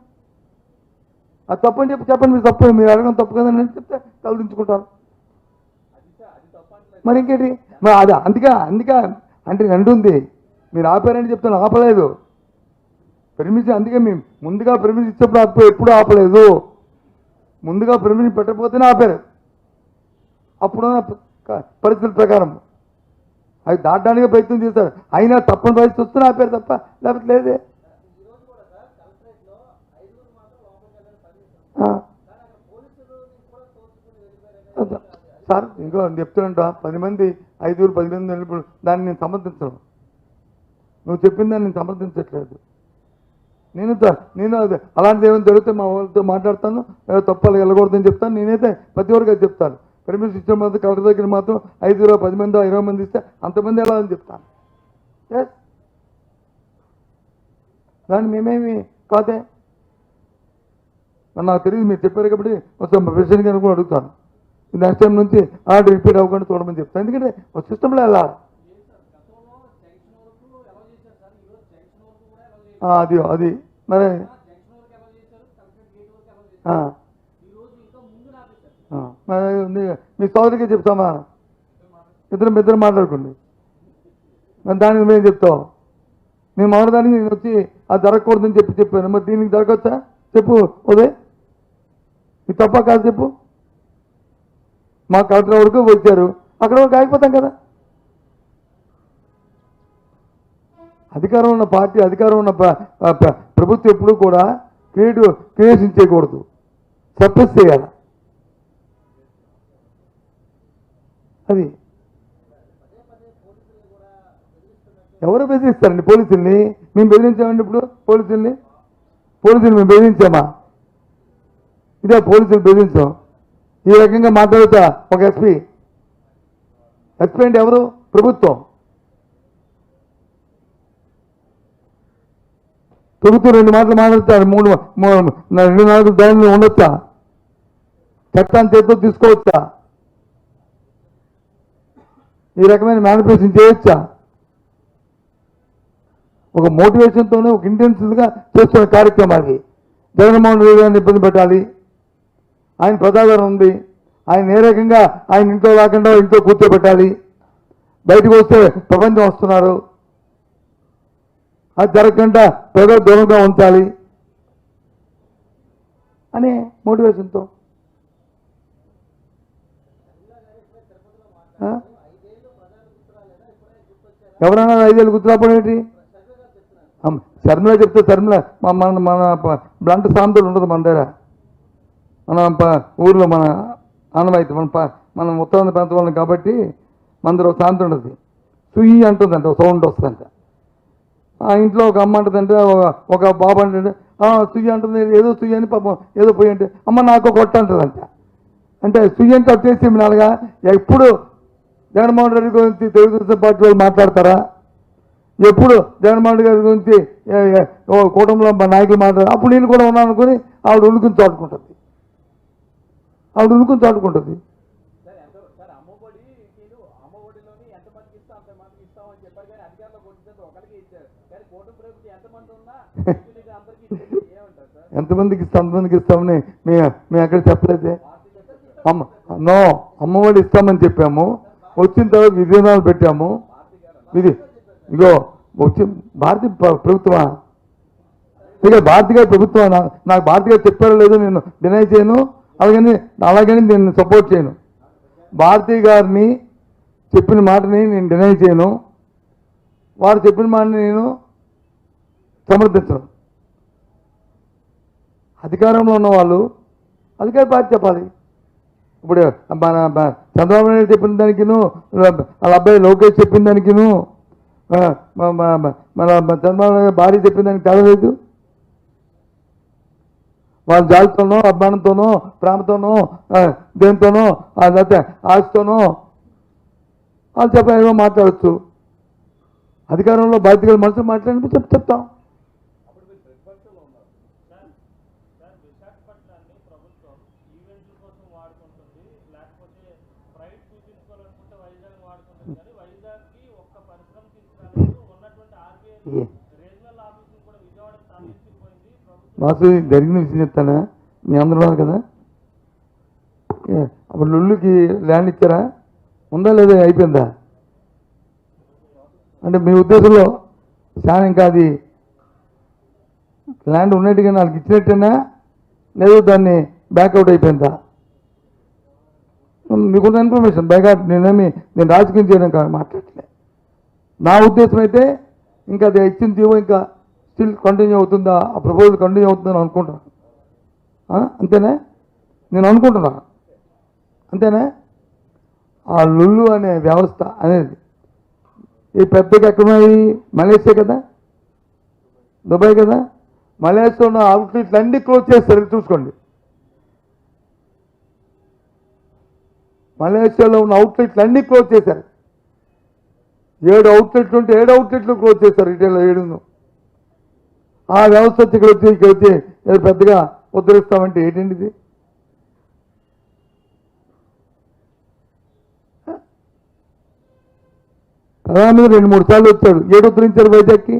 అది తప్పని చెప్పండి, మీరు తప్పు, మీరు అడగడం తప్పు కదని నేను చెప్తే తలదించుకుంటాను. మరి ఇంకేంటి మరి అది అందుకే అంటే అంటుంది, మీరు ఆపారని చెప్తాను, ఆపలేదు పర్మిషన్. అందుకే మేము ముందుగా పర్మిషన్ ఇచ్చినప్పుడు ఎప్పుడు ఆపలేదు, ముందుగా పర్మిషన్ పెట్టకపోతేనే ఆపారు. అప్పుడున్న పరిస్థితుల ప్రకారం అవి దాటడానికి ప్రయత్నం చేశారు, అయినా తప్పని పరిస్థితి వస్తేనే ఆపారు తప్ప లేకపోతే లేదే. సార్ ఇంకో చెప్తున్నట్ట 10 మంది 5 మంది వెళ్ళిపోయి దాన్ని నేను సమర్థించను. నువ్వు చెప్పిన దాన్ని నేను సమర్థించట్లేదు. నేను అది అలాంటిది ఏమైనా జరిగితే మా వాళ్ళతో మాట్లాడతాను, తప్పాలి వెళ్ళకూడదని చెప్తాను. నేనైతే ప్రతి ఒక్కరికి అది చెప్తాను. పర్మిషన్ ఇచ్చిన మాత్రం కలెక్టర్ దగ్గర మాత్రం 5 10 మంది 20 మంది ఇస్తే అంతమంది ఎలా అని చెప్తాను. దాన్ని మేమేమి కాదే, నాకు తెలియదు, మీరు చెప్పారు కాబట్టి కొంచెం ప్రెసిడెంట్ గారిని కూడా అడుగుతాను. నెక్స్ట్ టైం నుంచి అలాంటి రిపీట్ అవ్వకుండా చూడమని చెప్తాను. ఎందుకంటే ఒక సిస్టంలో వెళ్ళాలి. అది మరి మీ సోదరికి చెప్తామా, ఇద్దరు మాట్లాడుకోండి, దానికి మేము చెప్తాం. నేను మొదటిదానికి నేను వచ్చి అది జరగకూడదని చెప్పాను, మరి దీనికి జరగవచ్చా చెప్పు ఉదయ్, ఇది తప్ప కాదు చెప్పు. మా కలెక్టర్ వరకు వచ్చారు, అక్కడ వరకు ఆగిపోతాం కదా. అధికారం ఉన్న పార్టీ, అధికారం ఉన్న ప్రభుత్వం ఎప్పుడు కూడా క్రియేషన్ చేయకూడదు, సప్రెస్ చేయాలి. అది ఎవరు బెదిరిస్తారండి పోలీసుల్ని? మేము బెదిరించామండి ఇప్పుడు పోలీసుల్ని మేము బెదిరించామా? ఇదే పోలీసులు బెదిరించాం. ఈ రకంగా మాట్లాడుతా ఒక ఎస్పీ అంటే ఎవరు? ప్రభుత్వం 2 మాటలు మాట్లాడతారు, 2-4 దాన్ని ఉండొచ్చా? చట్టాన్ని చేతితో తీసుకోవచ్చా? ఈ రకమైన మ్యానిపులేషన్ చేయొచ్చా? ఒక మోటివేషన్తోనే ఒక ఇంటెన్సివ్గా చేస్తున్న కార్యక్రమం అది. జగన్మోహన్ రెడ్డి గారిని ఇబ్బంది పెట్టాలి, ఆయన ప్రజాదరణ ఉంది, ఆయన ఏ రకంగా ఆయన ఇంట్లో రాకుండా ఇంట్లో కూర్చోబెట్టాలి, బయటకు వస్తే ప్రపంచం వస్తున్నారు, అది జరగకుండా ప్రజలు దూరంగా ఉంచాలి అనే మోటివేషన్తో. ఎవరైనా 5 ఏళ్ళు గుర్తురాపడం ఏంటి? శర్మిల చెప్తే శర్మిల మన బ్లంట్ సాంతులు ఉండదు మన దగ్గర, మన ఊర్లో మన ఆనవాయితీ, మనం ఉత్తరాంధ్ర ప్రాంతం వాళ్ళం కాబట్టి మన దగ్గర ఒక సాంత ఉండదు. సుయ్యి అంటుందంట, ఒక సౌండ్ వస్తుందంట. ఆ ఇంట్లో ఒక అమ్మ అంటుందంటే, ఒక బాబు అంటే సుయ్యి అంటుంది, ఏదో సుయ్యి అని పాపం ఏదో పోయి అంటే అమ్మ నాకు కొట్ట అంటుందంట. అంటే సుయ్యి అంటే వచ్చేసి నాలుగా ఎప్పుడు జగన్మోహన్ రెడ్డి గురించి తెలుగుదేశం పార్టీ వాళ్ళు మాట్లాడతారా? ఎప్పుడు జగన్మోహన్ రెడ్డి గారి గురించి కూటమిలో మా నాయకులు మాట్లాడారు, అప్పుడు నేను కూడా ఉన్నాను అనుకుని ఆవిడ ఉనుకుని చాటుకుంటుంది. ఆవిడ ఉనుకుని చాటుకుంటుంది. ఎంతమందికి ఇస్తాం అంతమందికి ఇస్తామని మేము ఎక్కడ చెప్పలేదే. నో, అమ్మఒడి ఇస్తామని చెప్పాము. వచ్చిన తర్వాత విధానాలు పెట్టాము. ఇగో వచ్చి భారతీయ ప్రభుత్వమా, ఇక భారతీయ ప్రభుత్వం నాకు భారతీయ చెప్పారో లేదో నేను డినై చేయను, అలాగని నేను సపోర్ట్ చేయను. భారతీ గారిని చెప్పిన మాటని నేను డినై చేయను, వారు చెప్పిన మాటని నేను సమర్థించను. అధికారంలో ఉన్న వాళ్ళు అధికార పార్టీ చెప్పాలి. ఇప్పుడు మన చంద్రబాబు నాయుడు చెప్పిన దానికిను, వాళ్ళ అబ్బాయి లోకేష్ చెప్పిన దానికిను, మన చంద్రబాబు నాయుడు భార్య చెప్పిన దానికి తేడా లేదు. వాళ్ళ జాలితోనో, అభిమానంతోనో, ప్రేమతోనో, దేనితోనో, లేకపోతే ఆశతోనో వాళ్ళు చెప్పాలో మాట్లాడచ్చు. అధికారంలో బాధ్యతలు మనుషులు మాట్లాడినప్పుడు చెప్తాం. మాకు జరిగిన విషయం చెప్తానా, మీ అందరూ ఉన్నారు కదా. అప్పుడు లుల్లుకి ల్యాండ్ ఇచ్చారా, ఉందా లేదా, అయిపోయిందా? అంటే మీ ఉద్దేశంలో చాలా ఇంకా అది ల్యాండ్ ఉన్నట్టుగా నాకు ఇచ్చినట్టేనా, లేదు దాన్ని బ్యాక్అవుట్ అయిపోయిందా? మీకున్న ఇన్ఫర్మేషన్ బ్యాక్అవుట్. నేను రాజకీయం చేయడం కాదు, మాట్లాడలే. నా ఉద్దేశం అయితే ఇంకా అది ఇచ్చిన జీవో ఇంకా స్టిల్ కంటిన్యూ అవుతుందా, ఆ ప్రపోజల్ కంటిన్యూ అవుతుందని అనుకుంటున్నాను. అంతేనా? నేను అనుకుంటున్నా అంతేనా? ఆ లుల్లు అనే వ్యవస్థ అనేది ఈ పెద్దగా ఎక్కడున్నాయి? మలేషియా కదా, దుబాయ్ కదా. మలేషియాలో ఉన్న అవుట్లెట్లు అన్నీ క్లోజ్ చేస్తారు, చూసుకోండి. మలేషియాలో ఉన్న అవుట్లెట్లు అన్నీ క్లోజ్ చేశారు. 7 అవుట్లెట్లు ఉంటే 7 అవుట్లెట్లు క్లోజ్ చేశారు, రిటైల్లో 7. ఆ వ్యవస్థ వచ్చి ఇక్కడ వచ్చి పెద్దగా ఉద్ధరిస్తామంటే ఏంటండి? ప్రధానమంత్రి 2-3 సార్లు వచ్చాడు. 7 ఉద్ధరించారు వైజాగ్కి.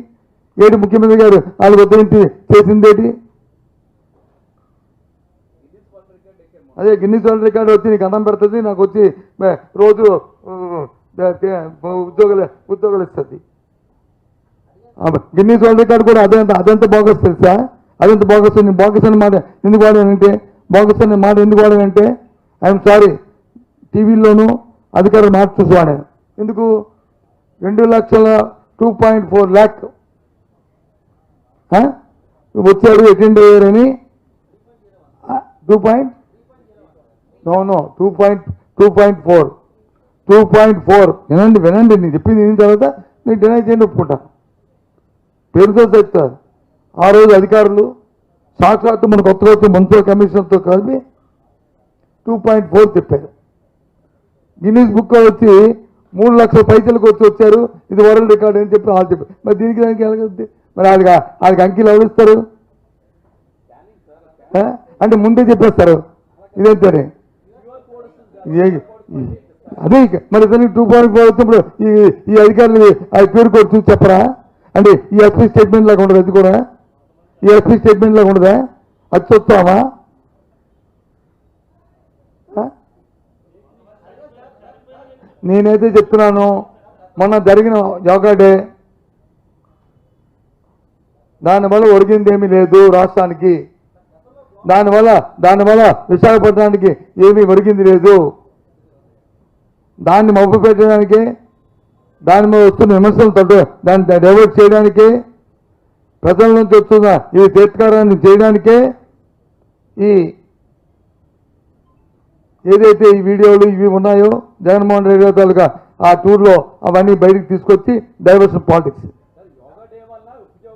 7 ముఖ్యమంత్రి గారు వాళ్ళు ఉద్ధరించి చేసిందేటి? అదే గిన్నిస్ వరల్డ్ రికార్డు వచ్చి నీకు అన్నం పెడుతుంది, నాకు వచ్చి రోజు ఉద్యోగాలు ఇస్తుంది. గిన్నీస్ వరల్డ్ రికార్డు కూడా అదంతా బోగస్ తెలుసా? అదంత బోగస్. నేను బోగస్ అనే మాట ఎందుకు వాడానంటే, బోగస్ అనే మాట ఎందుకు వాడానంటే, ఐఎమ్ సారీ, టీవీలోనూ అధికారులు మాట చూసి వాడాను. ఎందుకు? 2,02.4 lakh వచ్చాడు, అటెండ్ అయ్యారని. 2.4 వినండి. నేను చెప్పింది విన్న తర్వాత నేను డినై చేయండి, ఒప్పుకుంటాను. పేరుతో చెప్తారు. ఆ రోజు అధికారులు సాక్షాత్తు మన కొత్తగా వచ్చే మున్సిపల్ కమిషనర్తో కలిపి 2.4 చెప్పారు. గిన్నీస్ బుక్ వచ్చి 3 లక్షల పైసలకు వచ్చారు, ఇది వరల్డ్ రికార్డ్ అని చెప్పి వాళ్ళు చెప్పారు. మరి దీనికి దానికి ఎలాగొద్ది? మరి వాళ్ళకి అంకెలు ఎవరిస్తారు? అంటే ముందే చెప్పేస్తారు ఇదేంటని. అదే మరి ఇతనికి 2.4 వచ్చినప్పుడు ఈ అధికారులు అది పేరు కూడా చూసి చెప్పరా? అంటే ఈ ఎస్పీ స్టేట్మెంట్ లాగా ఉండదు, అది కూడా ఈ ఎస్పీ స్టేట్మెంట్ లాగా ఉండదా? అది చూస్తామా? నేనైతే చెప్తున్నాను, మొన్న జరిగిన యోగా డే దానివల్ల ఒరిగిందేమీ లేదు రాష్ట్రానికి. దానివల్ల విశాఖపట్నానికి ఏమీ ఒరిగింది లేదు. దాన్ని మబ్బు పెట్టడానికి, దాని మీద వస్తున్న విమర్శలతో దాన్ని డైవర్ట్ చేయడానికే, ప్రజల నుంచి వస్తున్న ఈ తిరస్కారాన్ని చేయడానికే ఏదైతే ఈ వీడియోలు ఇవి ఉన్నాయో జగన్మోహన్ రెడ్డి తాలూకా ఆ టూర్లో అవన్నీ బయటికి తీసుకొచ్చి డైవర్షన్ పాలిటిక్స్